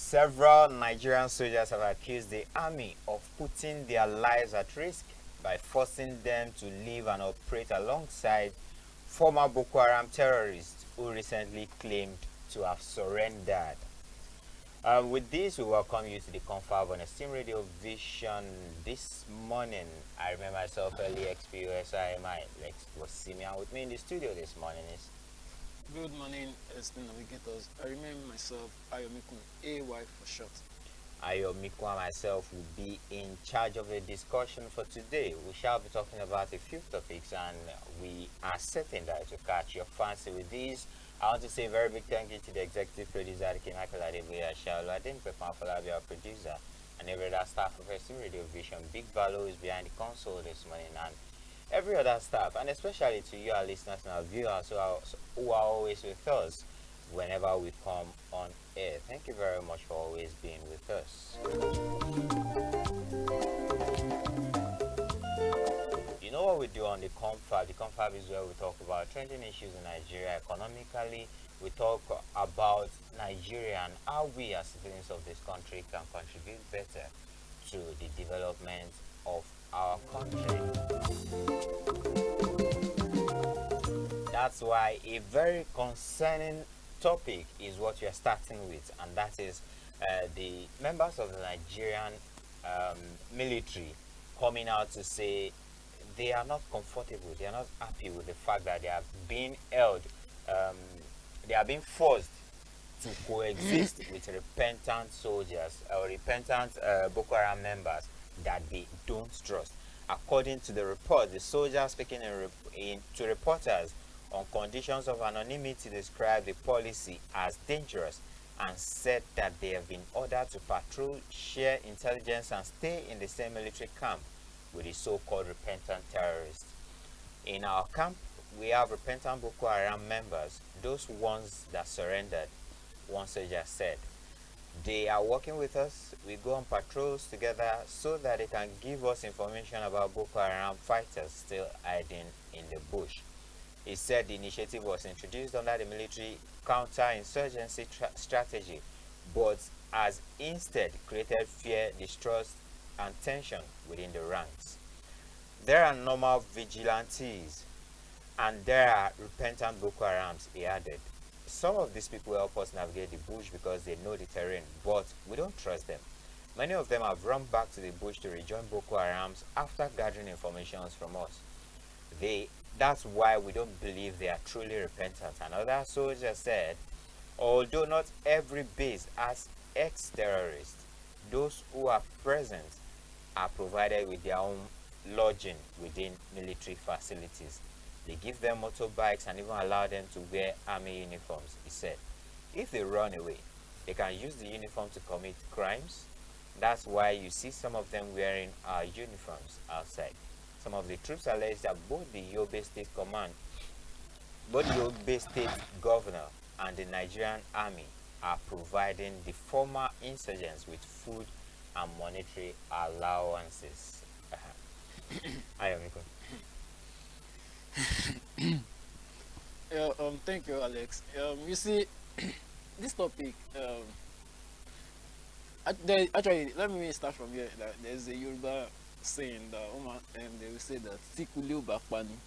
Several Nigerian soldiers have accused the army of putting their lives at risk by forcing them to live and operate alongside former Boko Haram terrorists who recently claimed to have surrendered. With this, we welcome you to the Confab on Esteem Radio Vision this morning. I remember myself, early XPUSIMI, Lex Posimi, and with me in the studio this morning is. Good morning, esteemed navigators. I remember myself, Ayomikun, AY for short. Ayomiku and myself will be in charge of the discussion for today. We shall be talking about a few topics, and we are certain that it will catch your fancy with these. I want to say a very big thank you to the executive producer, Michael Adebuya Shalu, Adin Pepan Falabi, our producer, and every other staff of Esteem Radio Vision. Big Value is behind the console this morning, and every other staff, and especially to you, our listeners and our viewers who are always with us whenever we come on air. Thank you very much for always being with us. You know what we do on the Confab? The Confab is where we talk about trending issues in Nigeria economically. We talk about Nigeria and how we as citizens of this country can contribute better to the development of our country. That's why a very concerning topic is what we are starting with, and that is the members of the Nigerian military coming out to say they are not comfortable, they are not happy with the fact that they are being held, they are being forced to coexist with repentant soldiers or repentant Boko Haram members that they don't trust. According to the report, the soldiers speaking to reporters on conditions of anonymity described the policy as dangerous and said that they have been ordered to patrol, share intelligence, and stay in the same military camp with the so-called repentant terrorists. In our camp, we have repentant Boko Haram members, those ones that surrendered, one soldier said. They are working with us. We go on patrols together so that they can give us information about Boko Haram fighters still hiding in the bush. He said the initiative was introduced under the military counter-insurgency strategy, but has instead created fear, distrust, and tension within the ranks. There are normal vigilantes, and there are repentant Boko Harams, he added. Some of these people help us navigate the bush because they know the terrain, but we don't trust them. Many of them have run back to the bush to rejoin Boko Harams after gathering information from us. That's why we don't believe they are truly repentant. Another soldier said, although not every base has ex-terrorists, those who are present are provided with their own lodging within military facilities. They give them motorbikes and even allow them to wear army uniforms, he said. If they run away, they can use the uniform to commit crimes. That's why you see some of them wearing our uniforms outside. Some of the troops allege that both the Yobe State Command, both the Yobe State Governor and the Nigerian Army are providing the former insurgents with food and monetary allowances. Ayomiko. Thank you, Alex. You see, this topic, actually, let me start from here. There's a Yoruba saying that they will say that Tikule Bakpani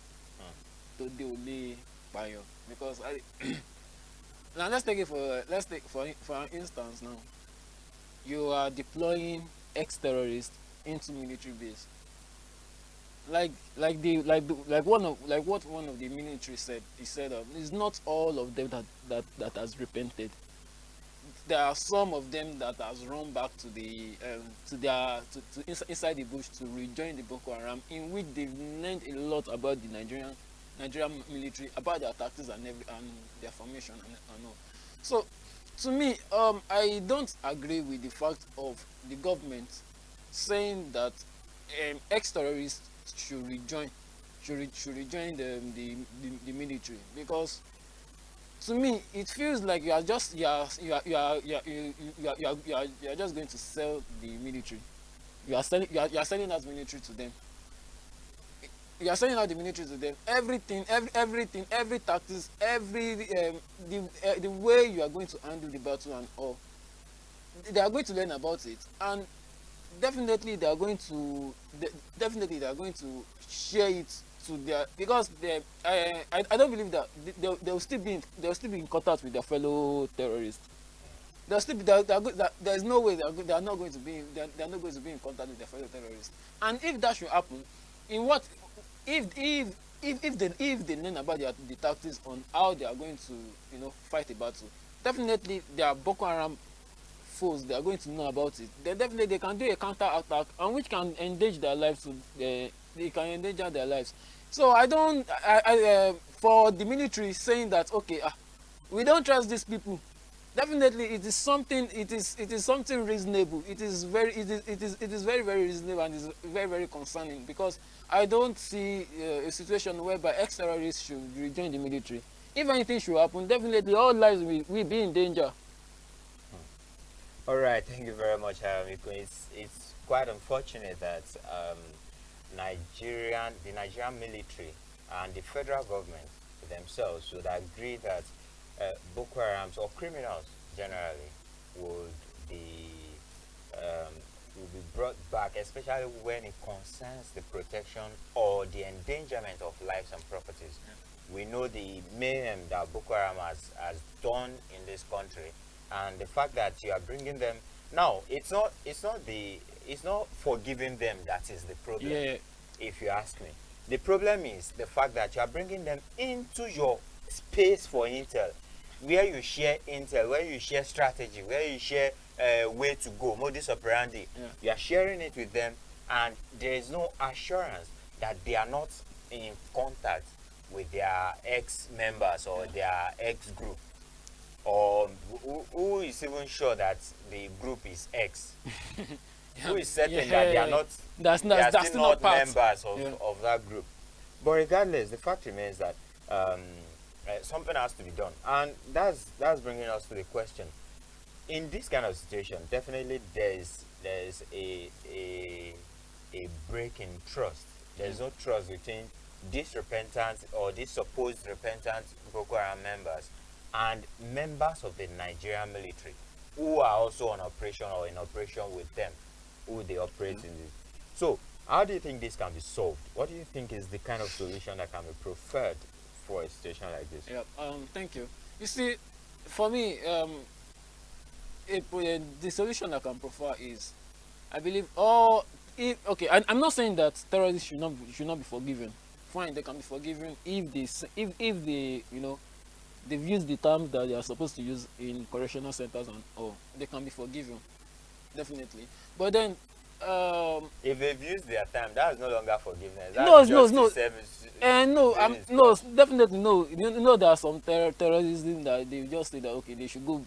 Tode Ole Payo. Because now let's take for instance now. You are deploying ex-terrorists into military base. Like what one of the military said. He said it's not all of them that has repented. There are some of them that has run back to inside the bush to rejoin the Boko Haram, in which they've learned a lot about the Nigerian military, about their tactics and their formation and all. So to me, I don't agree with the fact of the government saying that ex-terrorists should rejoin the military, because to me it feels like you are just going to sell the military. You are selling out military to them. You are selling out the military to them. Everything, every tactics, the way you are going to handle the battle and all. they are going to learn about it, and definitely they are going to definitely they are going to share it to their, because I don't believe that they will still be in contact with their fellow terrorists. They'll still be there's no way they are not going to be they are not going to be in contact with their fellow terrorists. And if that should happen, in what if they learn about the tactics on how they are going to, you know, fight a battle, definitely their Boko Haram foes, they are going to know about it. Then definitely they can do a counter attack, and which can endanger their lives. They can endanger their lives. So I don't for the military saying that, okay, we don't trust these people, definitely it is something reasonable. It is very very reasonable, and is very very concerning, because I don't see a situation whereby ex-terrorists should rejoin the military. If anything should happen, definitely all lives will be in danger. All right, thank you very much, Iko. It's quite unfortunate that the Nigerian military and the federal government themselves would agree that Boko Harams or criminals generally would be um, will be brought back, especially when it concerns the protection or the endangerment of lives and properties. We know the mayhem that Boko Haram has done in this country, and the fact that you are bringing them now, it's not forgiving them that is the problem. Yeah. If you ask me, the problem is the fact that you are bringing them into your space for intel, where you share intel, where you share strategy, where you share way to go, modus operandi. Yeah. You are sharing it with them, and there is no assurance that they are not in contact with their ex-members or their ex-group, or who is even sure that the group is ex. Who is certain that they are not, that's still not not part. members Yeah. of that group. But regardless, the fact remains that something has to be done, and that's bringing us to the question. In this kind of situation, definitely there's a break in trust. There's no trust between these repentant or these supposed repentant Boko Haram members and members of the Nigerian military, who are also on operation or in operation with them, who they operate in. So how do you think this can be solved? What do you think is the kind of solution that can be preferred for a situation like this? Yeah. Thank you. You see, for me, the solution I can prefer is, I believe, okay, I'm not saying that terrorists should not be forgiven. Fine, they can be forgiven if if they, you know, they've used the terms that they are supposed to use in correctional centers, and they can be forgiven, definitely. But then, If they've used their time, that's no longer forgiveness. That's no, justice service. no, doing its no, job. definitely no. You know, there are some terrorism that they just say that, okay, they should go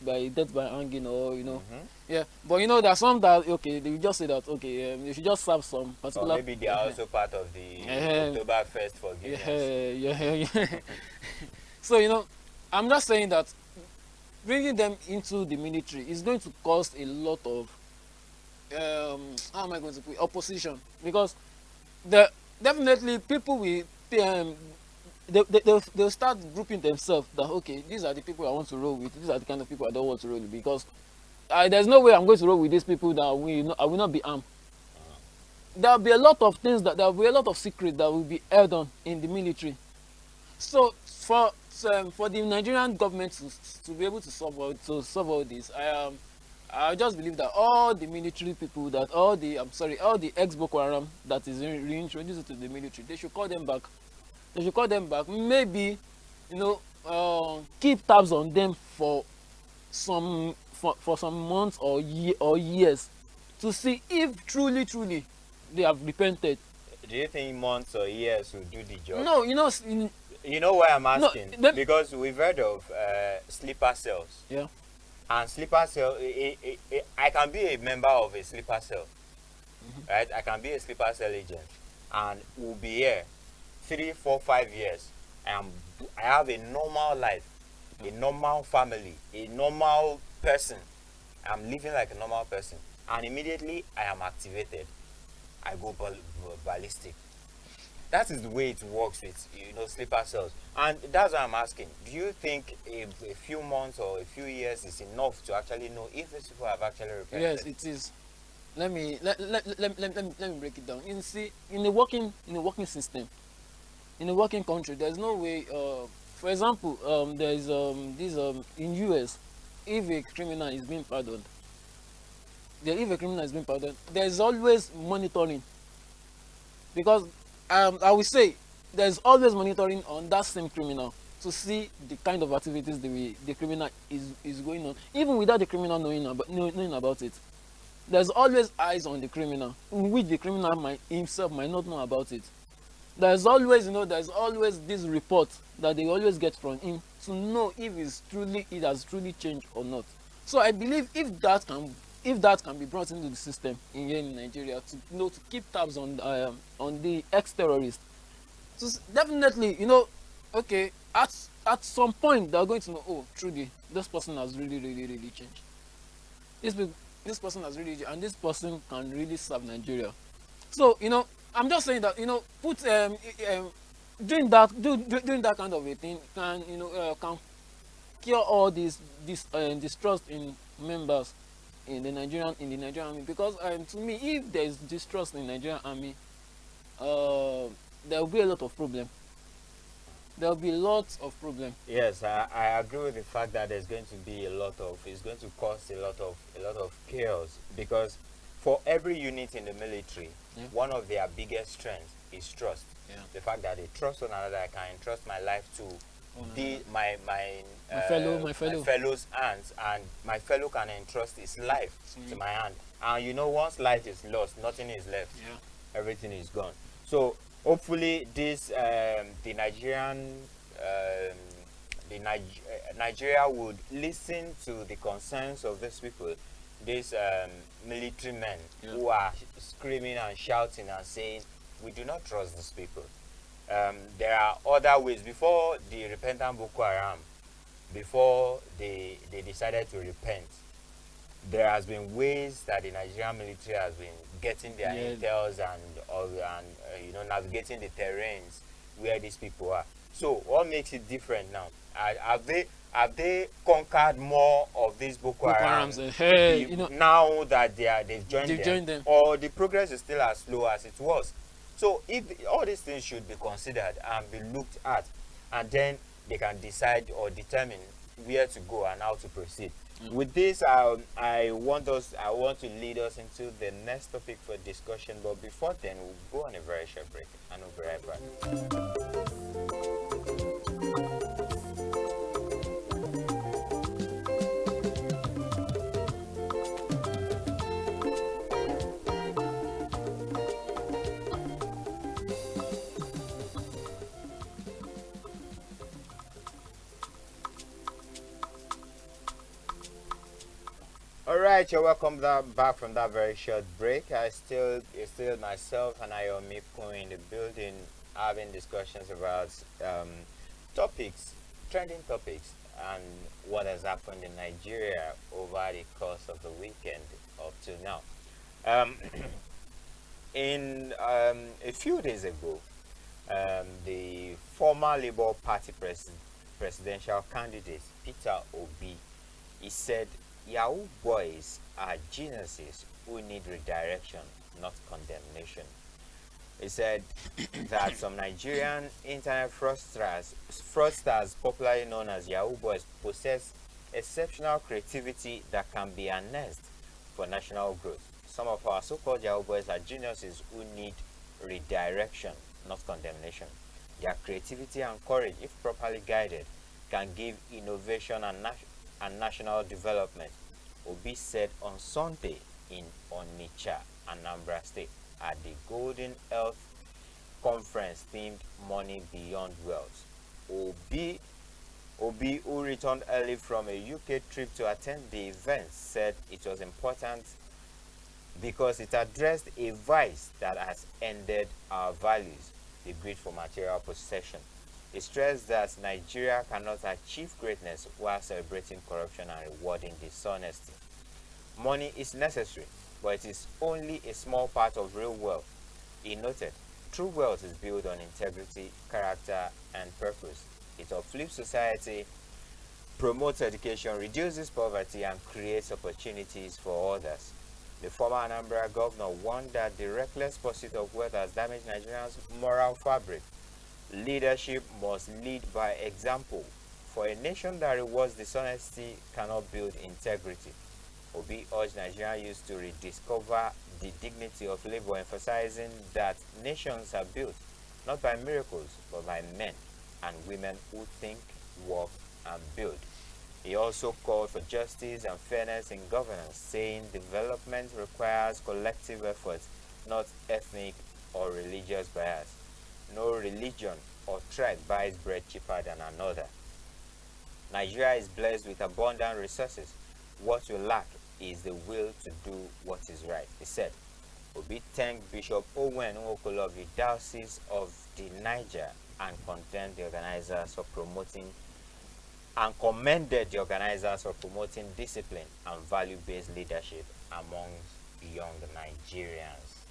by death by hanging, or, you know. Yeah, but you know, there are some that, okay, they will just say that, okay, they should just serve some Or particular. maybe they are also part of the Uh-huh. October 1st forgiveness. Yeah. So, you know, I'm just saying that bringing them into the military is going to cause a lot of how am I going to put it? Opposition, because the definitely people will they'll start grouping themselves that, okay, these are the people I want to roll with, these are the kind of people I don't want to roll with, because there's no way I'm going to roll with these people that I will not be armed. There'll be a lot of things there'll be a lot of secrets that will be held on in the military. So for the Nigerian government to be able to solve all this, I just believe that all the military people, that all the ex Boko Haram that is reintroduced to the military, they should call them back. They should call them back. Maybe, you know, keep tabs on them for some months or years, to see if truly they have repented. Do you think months or years will do the job? No, you know, You know why I'm asking? No, Because we've heard of sleeper cells. yeah. And sleeper cell, I can be a member of a sleeper cell, right? I can be a sleeper cell agent, and we'll be here 3, 4, 5 years. I have a normal life, a normal family, a normal person. I'm living like a normal person, and immediately I am activated. I go ballistic. that is the way it works with, sleeper cells. And that's why I'm asking, do you think a few months or a few years is enough to actually know if these people have actually Yes, repented? it is. Let me break it down. You see, in a working system, in a working country, there's no way. For example, there is this in US, if a criminal is being pardoned, if a criminal is being pardoned, there's always monitoring, because I will say there's always monitoring on that same criminal to see the kind of activities the criminal is going on, even without the criminal knowing about it. There's always eyes on the criminal, in which the criminal himself might not know about it. There's always this report that they always get from him to know if it has truly changed or not. So I believe if that can be brought into the system here in Nigeria to to keep tabs on the ex-terrorists, so definitely, okay, at some point they're going to know, oh, truly this person has really really really changed. this this person has really, and this person can really serve Nigeria. So I'm just saying that, put doing that kind of a thing can cure all this distrust in members in the Nigerian army, because to me, if there is distrust in Nigerian army, uh, there will be a lot of problem. There will be lots of problem. Yes, I agree with the fact that there's going to be it's going to cause a lot of chaos, because for every unit in the military, Yeah. one of their biggest strengths is trust. Yeah. The fact that they trust one another, I can entrust my life to One the another. My fellow. fellow's hands, and my fellow can entrust his life to my hand. And once life is lost, nothing is left. Yeah. Everything is gone. So hopefully this Nigeria would listen to the concerns of these people, these military men, Yeah. who are screaming and shouting and saying we do not trust these people. There are other ways before the repentant Boko Haram, before they decided to repent. There has been ways that the Nigerian military has been getting their Yeah. intels and navigating the terrains where these people are. So what makes it different now? Have they conquered more of these Boko Boko Haram Harams, hey, now that they've joined they've them, joined them. or the progress is still as slow as it was? So if all these things should be considered and be looked at, and then they can decide or determine where to go and how to proceed. With this, I want to lead us into the next topic for discussion. But before then, we'll go on a very short break, and we'll be right back. All right, you're welcome back from that very short break. It's still myself and Ayomiko in the building, having discussions about topics, trending topics, and what has happened in Nigeria over the course of the weekend up to now. Um, in a few days ago, the former Labour Party presidential candidate Peter Obi, he said Yahoo boys are geniuses who need redirection, not condemnation. He said that some Nigerian internet fraudsters, popularly known as Yahoo boys, possess exceptional creativity that can be harnessed for national growth. Some of our so-called Yahoo boys are geniuses who need redirection, not condemnation. Their creativity and courage, if properly guided, can give innovation and national development, Obi said on Sunday in Onitsha, Anambra State, at the Golden Health Conference themed Money Beyond Wealth. Obi, who returned early from a UK trip to attend the event, said it was important because it addressed a vice that has ended our values, the greed for material possession. He stressed that Nigeria cannot achieve greatness while celebrating corruption and rewarding dishonesty. Money is necessary, but it is only a small part of real wealth, he noted. true wealth is built on integrity, character, and purpose. It uplifts society, promotes education, reduces poverty, and creates opportunities for others. The former Anambra governor warned that the reckless pursuit of wealth has damaged Nigeria's moral fabric. Leadership must lead by example, for a nation that rewards dishonesty cannot build integrity. Obi urged Nigerian youth to rediscover the dignity of labor, emphasizing that nations are built not by miracles but by men and women who think, work, and build. He also called for justice and fairness in governance, saying development requires collective effort, not ethnic or religious bias. No religion or tribe buys bread cheaper than another. Nigeria is blessed with abundant resources. What we lack is the will to do what is right, he said. Obi thanked Bishop Owen Nwokolo of the Diocese of the Niger and condemned the organizers for promoting and commended the organizers for promoting discipline and value-based leadership among young Nigerians.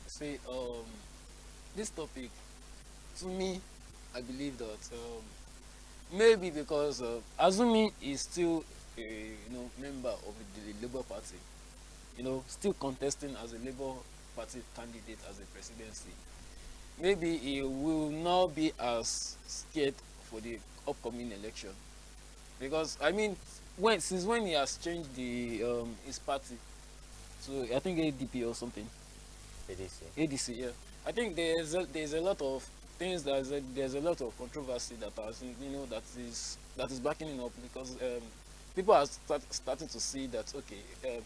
See, this topic, to me, I believe that maybe because Azumi is still a member of the Labour Party, still contesting as a Labour Party candidate as a presidency. Maybe he will not be as scared for the upcoming election, because I mean, since when he has changed the his party to, I think, ADP or something. ADC, yeah. I think there's a lot of things there's a lot of controversy that that is backing it up, because people are starting to see that, okay,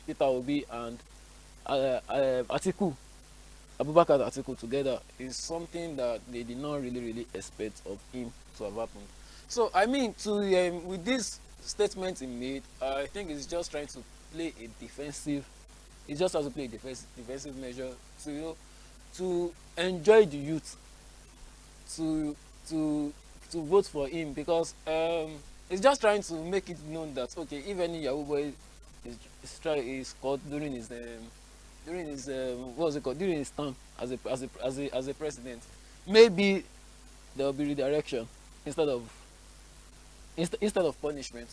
Peter Obi and Atiku, Abubakar Atiku together is something that they did not really expect of him to have happened. So I mean, with this statement he made, I think he's just trying to play a defensive. He just has to play a defensive measure to to enjoy the youth to vote for him, because he's just trying to make it known that, okay, if any Yahoo boy is caught during his what's it called, during his term as a president, maybe there will be redirection instead of punishment.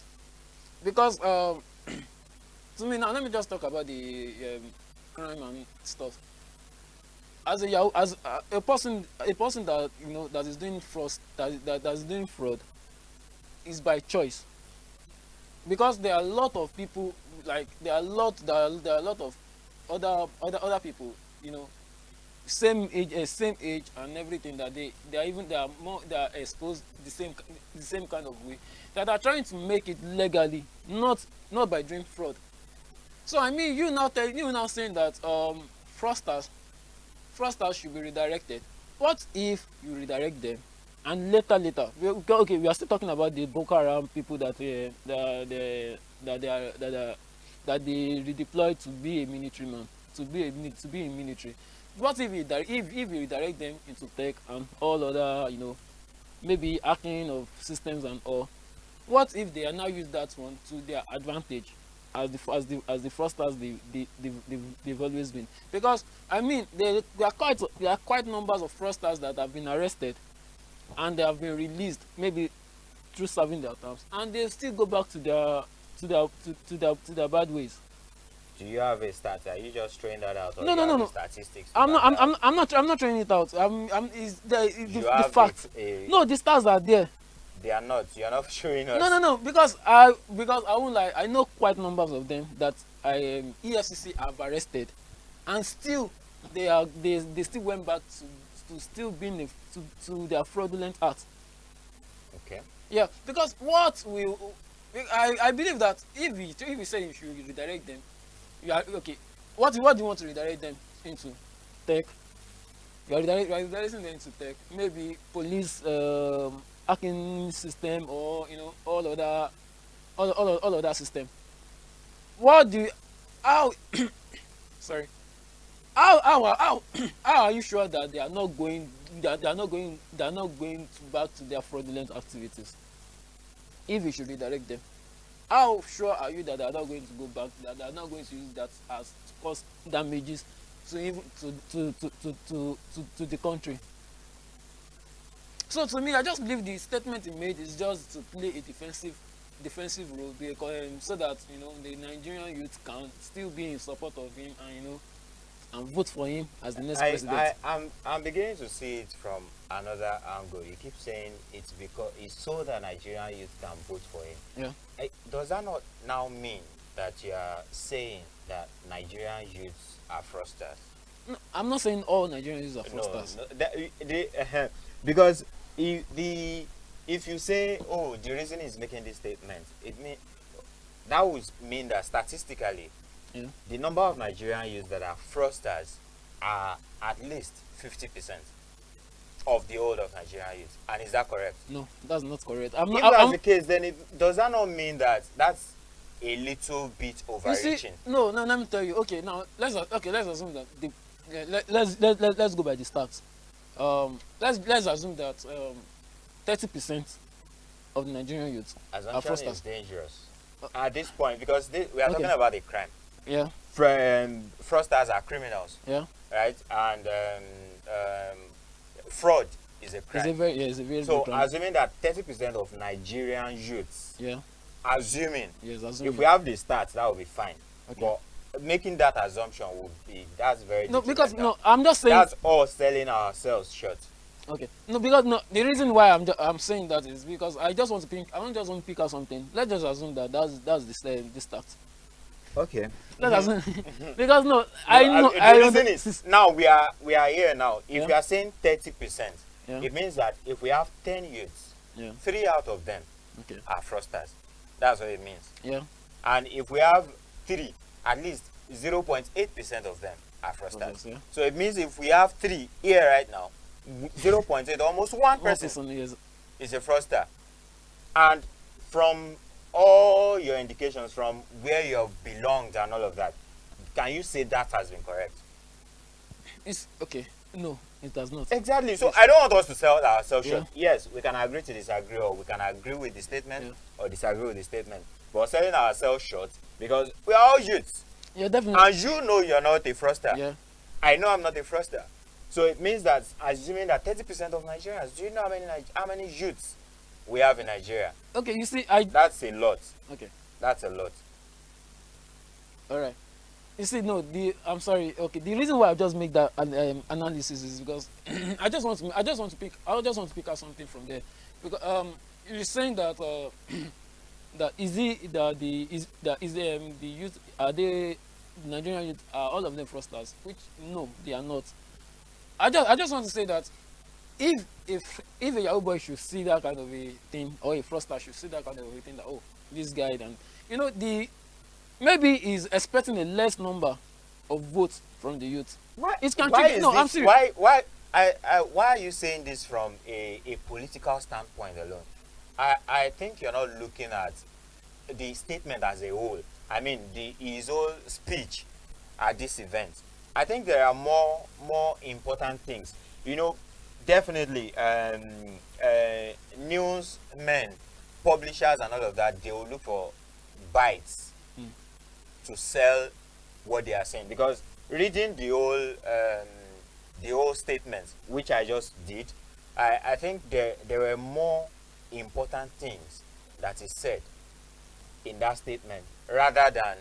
Because to me now, let me just talk about the crime and stuff. As a person that that is doing fraud, that is doing fraud, is by choice. Because there are a lot of people, like there are a lot of other people, same age and everything, that they are exposed the same kind of way, that are trying to make it legally, not by doing fraud. So I mean, you now saying that fraudsters should be redirected. What if you redirect them and later we are still talking about the Boko Haram people that they redeployed to be a military man, to be in military. What if you redirect them into tech and all other, maybe hacking of systems and all? What if they are now use that one to their advantage, as the fraudsters they've always been? Because I mean, there are quite numbers of fraudsters that have been arrested and they have been released, maybe through serving their terms, and they still go back to their bad ways. Do you have a stat? Are you just throwing that out, or no. statistics? I'm not throwing it out. Is the fact? No, the stats are there. They are not. You are not showing us. No. Because I won't lie. I know quite numbers of them that EFCC have arrested, and still they still went back to still being to their fraudulent act. Okay. Yeah, because I believe that if we say you should redirect them, you are okay. What do you want to redirect them into? Tech. You are redirecting them into tech. Maybe police hacking system, or all other system. What do you, how sorry, how are you sure that they are not going back to their fraudulent activities if you should redirect them? How sure are you that they are not going to go back, that they are not going to use that as to cause damages to even to the country. So to me, I just believe the statement he made is just to play a defensive role, because so that the Nigerian youth can still be in support of him, and vote for him as the next president. I'm beginning to see it from another angle. You keep saying it's because it's so that Nigerian youth can vote for him. Yeah. Does that not now mean that you are saying that Nigerian youths are fraudsters? No, I'm not saying all Nigerian youths are fraudsters. Because if you say, oh, the reason he's making this statement, that would mean that statistically, Yeah. the number of Nigerian youths that are fraudsters are at least 50% of the whole of Nigerian youth. And is that correct? No, that's not correct. If that's the case, then does that not mean that that's a little bit overreaching? No, let me tell you. Okay, now let's assume that let's go by the stats. Let's assume that 30% of the Nigerian youth are Assumption fraudsters. is dangerous at this point, because we are talking about a crime. Yeah. Fraudsters are criminals. Yeah. Right? And fraud is a crime. It's a very so big crime. assuming that 30% of Nigerian youths, Yeah. assuming, Yes, if we have the stats, that would be fine. Okay. But making that assumption that's very No, because detrimental. I'm just saying. That's all selling ourselves short. Okay. No, because the reason why I'm saying that is because I don't just want to pick out something. Let's just assume that that's the start. Okay. Let's assume because I the reason is now we are here now. If Yeah. you are saying 30%, Yeah. it means that if we have 10 youths, Yeah. 3 out of them Okay. are fraudsters. That's what it means. Yeah. And if we have 3, at least 0.8% of them are fraudsters. Yeah. So it means if we have 3 here right now, 0.8, almost one person is a fraudster. And from all your indications, from where you have belonged and all of that, can you say that has been correct? It's okay. No, it does not. Exactly. So Yes. I don't want us to sell ourselves Yeah. short. Yes, we can agree to disagree, or we can agree with the statement, Yeah. or disagree with the statement. But selling ourselves short, because we are all youths. Yeah, definitely. And you know you're not a fraudster. Yeah. I know I'm not a fraudster. So it means that, assuming that 30% of Nigerians, do you know how many youths we have in Nigeria? Okay, you see, That's a lot. Okay. That's a lot. All right. You see, no, I'm sorry. Okay, the reason why I just make that analysis is because I just want to pick out something from there, because you're saying that that the youth, are they, the Nigerian youth, are all of them fraudsters? Which no, they are not. I just want to say that if a Yahoo boy should see that kind of a thing, or a fraudster should see that kind of a thing, that, oh, this guy, then maybe he's expecting a less number of votes from the youth. Why? It can Why trigger- is no, this? I'm serious. Why are you saying this from a political standpoint alone? I think you're not looking at the statement as a whole. I mean, his whole speech at this event. I think there are more important things. Definitely, newsmen, publishers, and all of that, they will look for bites to sell what they are saying. Because reading the whole statement, which I just did, I think there were more important things that is said in that statement rather than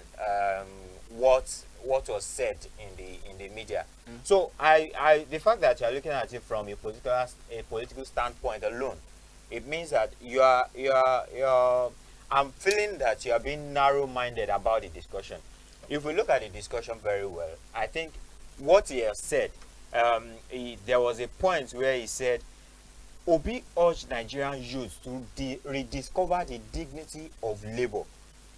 what was said in the media. So the fact that you are looking at it from a political standpoint alone, it means that I'm feeling that you are being narrow-minded about the discussion. If we look at the discussion very well, I think what he has said, there was a point where he said, Obi urged Nigerian youth to rediscover the dignity of labor.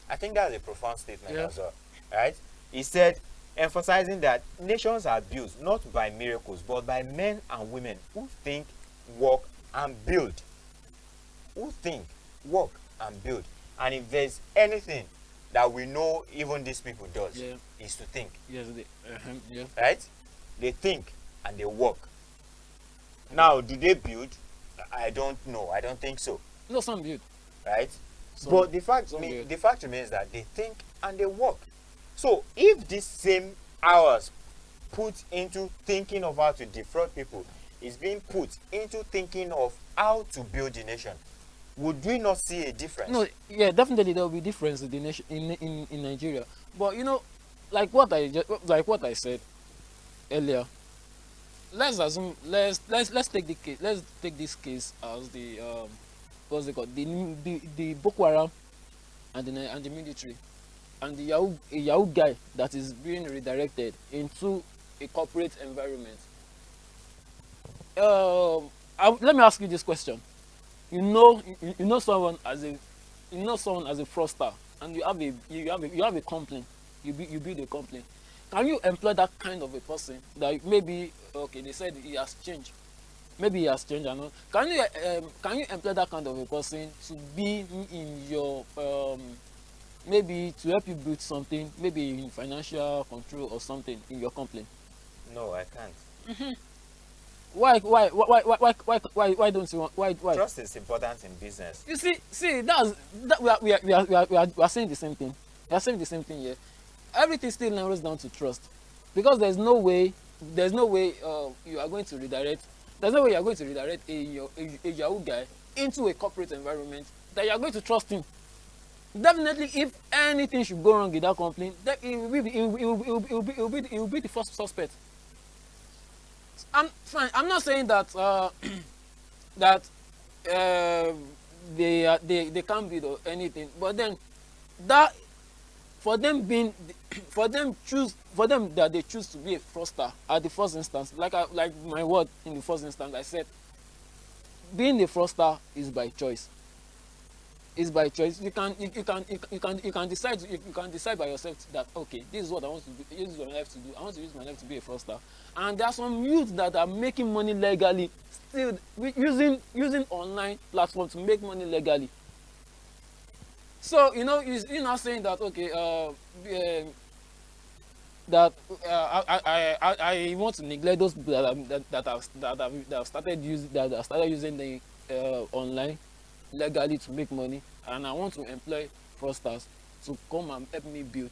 I think that's a profound statement as well, right? He said, emphasizing that nations are built not by miracles, but by men and women who think, work, and build. Who think, work, and build. And if there's anything that we know even these people does, is to think. Yes, right? They think and they work. Now, do they build? I don't know. I don't think so. No, some build. Right? But the fact remains that they think and they work. So if these same hours put into thinking of how to defraud people. It's being put into thinking of how to build the nation. Would we not see a difference? No, yeah, definitely there will be difference in the nation in Nigeria. But you know, like what I said earlier, let's assume let's take the case, let's take this case as the what's it called, the Boko Haram and the military and the Yahoo guy that is being redirected into a corporate environment. Let me ask you this question. You know someone as a fraudster, and you have a complaint. You build a complaint. Can you employ that kind of a person that maybe, okay, they said he has changed, maybe he has changed or not? Can you employ that kind of a person to be in your maybe to help you build something, maybe in financial control or something in your company? No, I can't. Why don't you want, why? Trust is important in business. You see that we are saying the same thing. We are saying the same thing here. Everything still narrows down to trust, because there's no way you are going to redirect. There's no way you are going to redirect a Yahoo guy into a corporate environment that you are going to trust him. Definitely, if anything should go wrong in that company, that he will be the first suspect. I'm fine. I'm not saying that they can't build or anything, but then that for them that they choose to be a fraudster at the first instance, like my word in the first instance, I said being a fraudster is by choice. Is by choice. You can decide by yourself that, okay, this is what I want to do. This is what my life to do. I want to use my life to be a fraudster. And there are some youths that are making money legally, still using online platforms to make money legally. So you're not saying that, okay, I want to neglect those people that have started using the online legally to make money, and I want to employ fraudsters to come and help me build.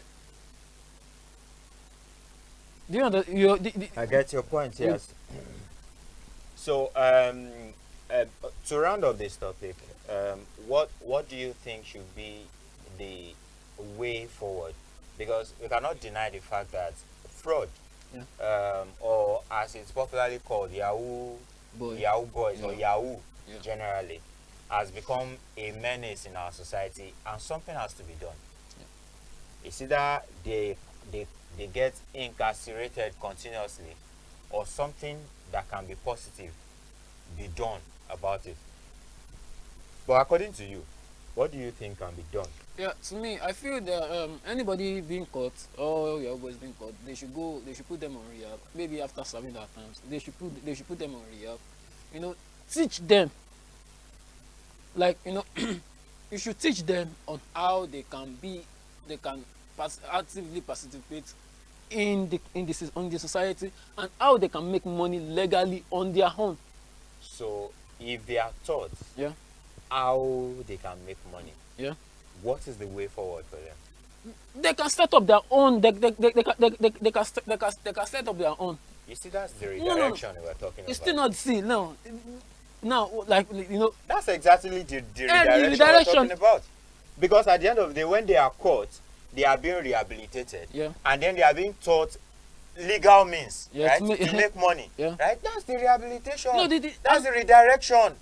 Do you understand? I get your point. Yes. So to round up this topic, what do you think should be the way forward? Because we cannot deny the fact that fraud, or as it's popularly called, Yahoo boys, or Yahoo generally, has become a menace in our society, and something has to be done. It's either they get incarcerated continuously, or something that can be positive be done about it. But according to you, what do you think can be done? Yeah, to me, I feel that anybody being caught, or your boys being caught, they should put them on rehab. Maybe after serving their terms, they should put them on rehab. Teach them. Like, you should teach them on how they can actively participate in the society, and how they can make money legally on their own. So if they are taught how they can make money, what is the way forward for them? They can set up their own. They can set up their own. You see, that's the redirection we were talking about. You still not see now, like, that's exactly the redirection we're talking about. Because at the end of the day, when they are caught, they are being rehabilitated, and then they are being taught legal means, right, to make money, right? That's the rehabilitation. No, that's the redirection.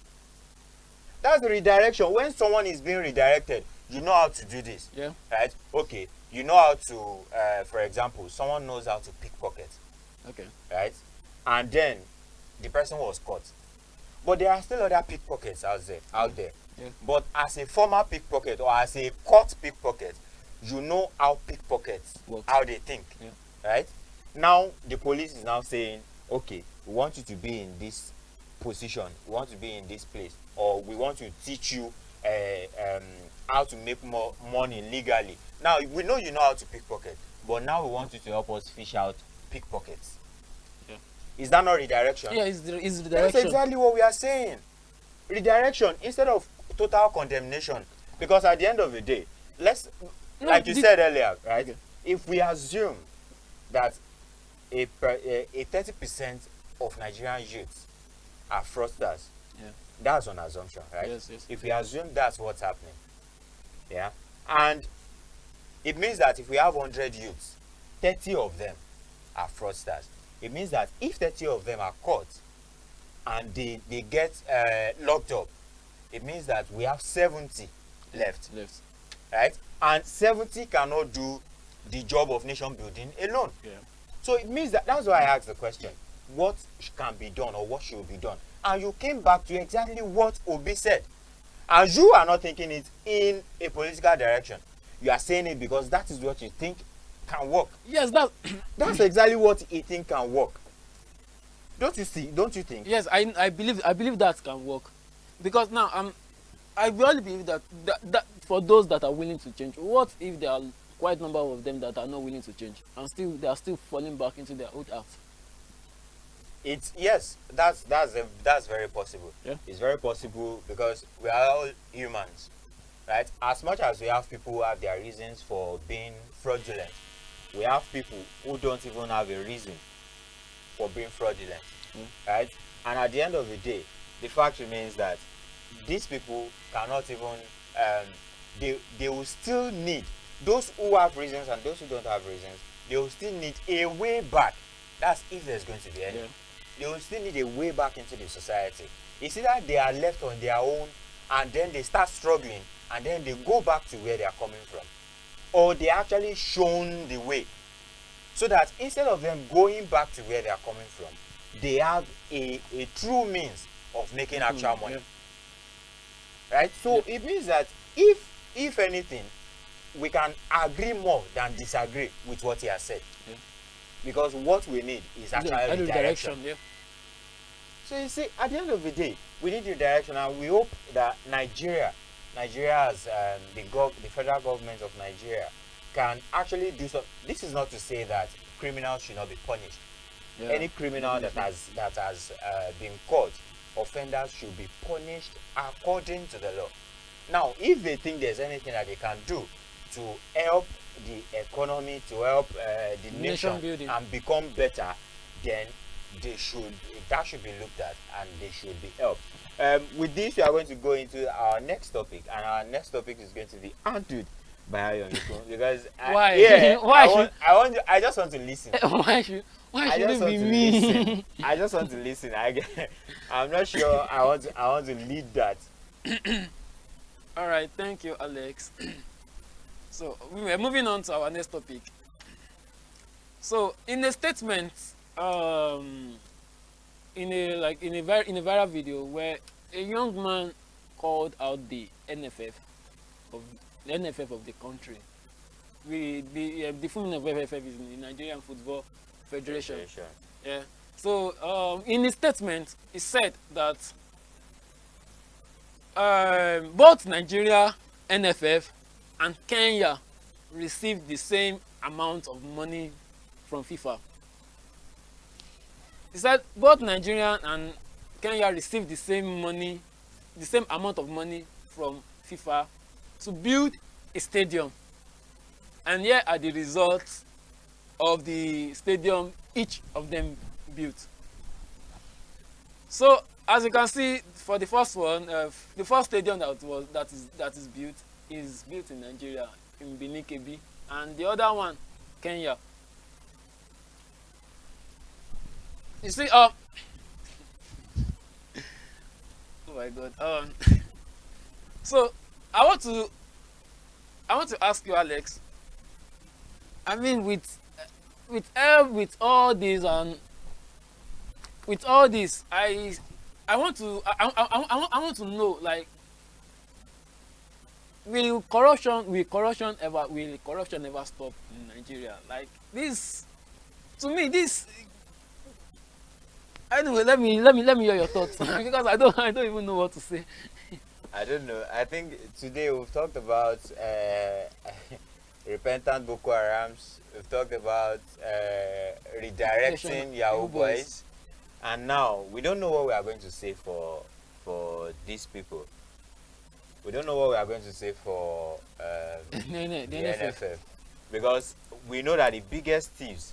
That's the redirection. When someone is being redirected, you know how to do this, right? Okay, you know how to, for example, someone knows how to pickpocket, right? And then the person was caught. But there are still other pickpockets out there. But as a former pickpocket, or as a caught pickpocket, you know how pickpockets, how they think, right? Now the police is now saying, okay, we want you to be in this position, we want to be in this place, or we want to teach you how to make more money legally. Now we know you know how to pickpocket, but now we want you to help us fish out pickpockets. Is that not redirection? Yeah, it's redirection. That's exactly what we are saying. Redirection instead of total condemnation. Because at the end of the day, like you said earlier, right? If we assume that a 30% of Nigerian youths are fraudsters. Yeah. That's an assumption, right? Yes, yes. If we assume that's what's happening, yeah, and it means that if we have 100 youths, 30 of them are fraudsters. It means that if 30 of them are caught and they get locked up, it means that we have 70 left, right? And 70 cannot do the job of nation building alone. Yeah. So it means that's why I asked the question, what can be done or what should be done? And you came back to exactly what Obi said. And you are not thinking it in a political direction. You are saying it because that is what you think can work. Yes, that's exactly what you think can work. Don't you see? Don't you think? Yes, I believe that can work, because now I really believe that for those that are willing to change, what if there are quite a number of them that are not willing to change and they are still falling back into their old acts? Yes, that's very possible. Yeah. It's very possible because we are all humans, right? As much as we have people who have their reasons for being fraudulent, we have people who don't even have a reason for being fraudulent, right? And at the end of the day, the fact remains that these people cannot even they will still need, those who have reasons and those who don't have reasons, they will still need a way back. That's if there's going to be any. Yeah. They will still need a way back into the society. It's either they are left on their own and then they start struggling and then they go back to where they are coming from, or they actually shown the way, so that instead of them going back to where they are coming from, they have a true means of making actual money. Yeah. Right? So it means that if anything, we can agree more than disagree with what he has said. Yeah. Because what we need is actually direction. Yeah. So you see, at the end of the day, we need the direction, and we hope that Nigeria has the federal government of Nigeria can actually do so. This is not to say that criminals should not be punished. Yeah. Any criminal that has been caught, offenders should be punished according to the law. Now, if they think there's anything that they can do to help the economy, to help the nation and become better, then that should be looked at and they should be helped. With this, we are going to go into our next topic, and our next topic is going to be handled by Ayon, because why? I just want to listen. Why should it be me? I just want to listen. I'm not sure I want to lead that. All right, thank you, Alex. So we're moving on to our next topic. So in a statement, in a viral video where a young man called out the NFF of the country. The full name of NFF is the Nigerian Football Federation. Yeah. So in his statement, he said that both Nigeria, NFF, and Kenya received the same amount of money from FIFA. He said both Nigeria and Kenya received the same amount of money from FIFA to build a stadium. And here are the results of the stadium each of them built. So as you can see, for the first one, the first stadium that is built in Nigeria, in Benin Kebbi, and the other one, Kenya. You see, oh my God. So I want to ask you, Alex. I mean, with all this and with all this, I want to know, like, will corruption ever stop in Nigeria? Like this, to me, this. Anyway, let me hear your thoughts because I don't even know what to say. I don't know. I think today we've talked about repentant Boko Harams. We've talked about redirecting Yahoo boys, and now we don't know what we are going to say for these people. We don't know what we are going to say for the NFF, because we know that the biggest thieves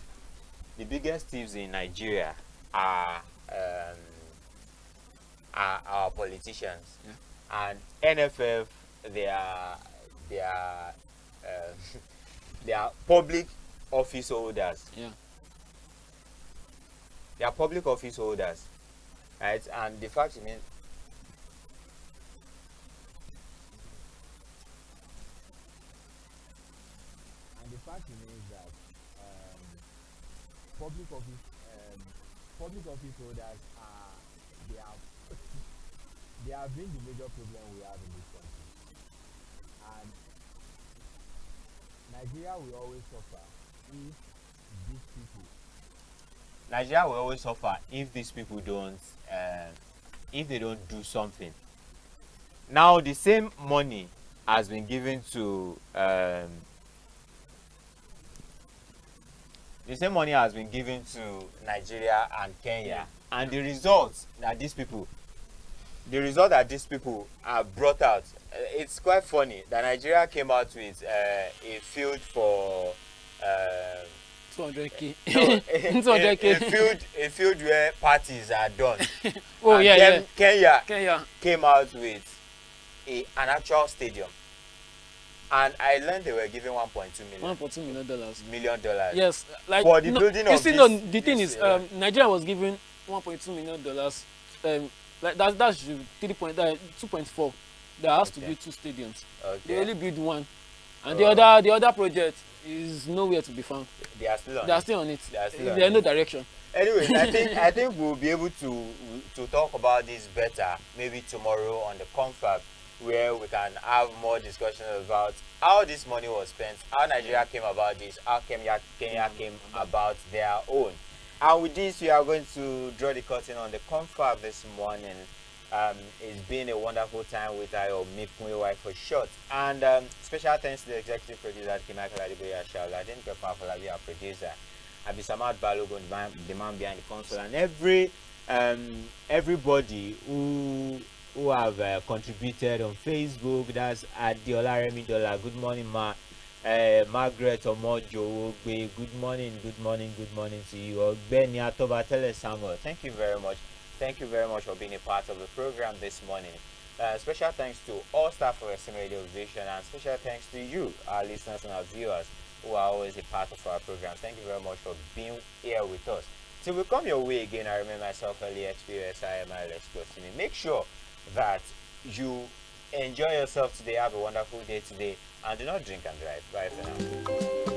the biggest thieves in Nigeria um, are our politicians, Yeah. and NFF, they are uh, they are public office holders. Yeah. They are public office holders, right? And the fact remains, that public office public office holders are they are they have been the major problem we have in this country, and Nigeria will always suffer if these people. Nigeria will always suffer if these people don't if they don't do something. Now the same money has been given to the same money has been given to Nigeria and Kenya, and the result that these people have brought out, it's quite funny that Nigeria came out with a field for 200k. no, 200k. a field where parties are done. Oh, and yeah, Kenya came out with an actual stadium, and I learned they were giving 1.2 million dollars. Yes, like for the building you of see, this, no, the thing is, Nigeria was given 1.2 million dollars. Like that's 2.4. There has to be 2 stadiums. Okay. They only build one, and the other project is nowhere to be found. They are still on They are still on it. They are still There is no direction. Anyways, I think we'll be able to talk about this better maybe tomorrow on the Confab, where we can have more discussion about how this money was spent, how Nigeria came about this, how Kenya came about their own. And with this, we are going to draw the curtain on the Confab this morning. It's been a wonderful time with our Mipmuiwai for short. And special thanks to the executive producer, Kimaka Ladiboya Shaula, then Kefa Falabi, our producer, Abisamad Balogun, the man behind the console, and everybody who have contributed on Facebook. That's at Diola Remi Dola. Good morning, Margaret Omojo. Good morning to you. Ogbeni Atoba Tele Samuel. Thank you very much. Thank you very much for being a part of the program this morning. Special thanks to all staff of SM Radio Vision, and special thanks to you, our listeners and our viewers, who are always a part of our program. Thank you very much for being here with us. Till we come your way again, I remain myself, Posimi. Make sure that you enjoy yourself today, have a wonderful day today, and do not drink and drive. Bye for now.